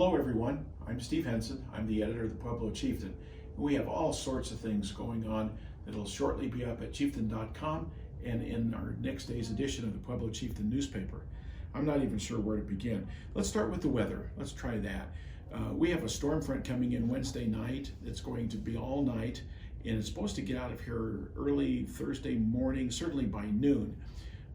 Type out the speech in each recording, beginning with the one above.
Hello everyone, I'm Steve Henson. I'm the editor of the Pueblo Chieftain. We have all sorts of things going on that'll shortly be up at chieftain.com and in our next day's edition of the Pueblo Chieftain newspaper. I'm not even sure where to begin. Let's start with the weather. Let's try that. We have a storm front coming in Wednesday night. It's going to be all night, and it's supposed to get out of here early Thursday morning, certainly by noon.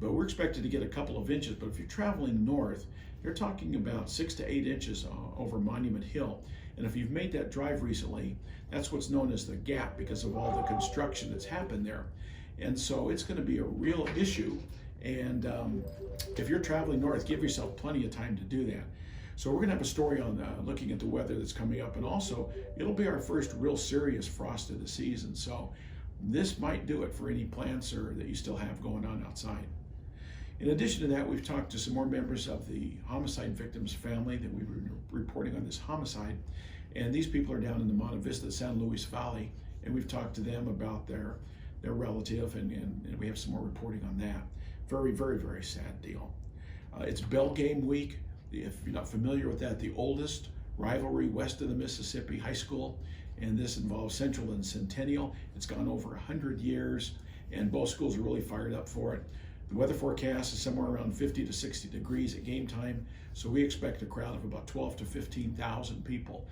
But we're expected to get a couple of inches. But if you're traveling north, you're talking about 6 to 8 inches over Monument Hill. And if you've made that drive recently, that's what's known as the gap because of all the construction that's happened there. And so it's going to be a real issue. And if you're traveling north, give yourself plenty of time to do that. So we're going to have a story on looking at the weather that's coming up. And also, it'll be our first real serious frost of the season. So this might do it for any plants that you still have going on outside. In addition to that, we've talked to some more members of the homicide victim's family that we were reporting on this homicide. And these people are down in the Monte Vista, San Luis Valley, and we've talked to them about their relative, and we have some more reporting on that. Very, very, very sad deal. It's Bell Game Week. If you're not familiar with that, the oldest rivalry west of the Mississippi high school, and this involves Central and Centennial. It's gone over 100 years, and both schools are really fired up for it. The weather forecast is somewhere around 50 to 60 degrees at game time, so we expect a crowd of about 12 to 15,000 people.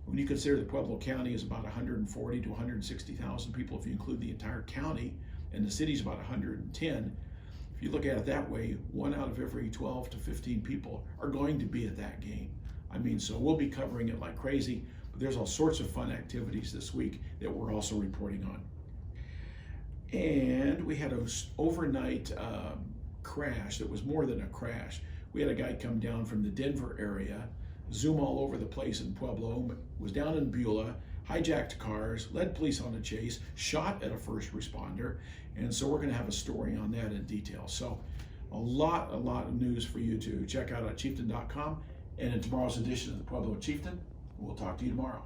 When you consider that Pueblo County is about 140 to 160,000 people if you include the entire county, and the city's about 110, if you look at it that way, 1 out of every 12 to 15 people are going to be at that game. I mean, so we'll be covering it like crazy, but there's all sorts of fun activities this week that we're also reporting on. And we had an overnight crash that was more than a crash. We had a guy come down from the Denver area, zoom all over the place in Pueblo, was down in Beulah, hijacked cars, led police on a chase, shot at a first responder, and so we're going to have a story on that in detail. So a lot of news for you to check out at chieftain.com and in tomorrow's edition of the Pueblo Chieftain. We'll talk to you tomorrow.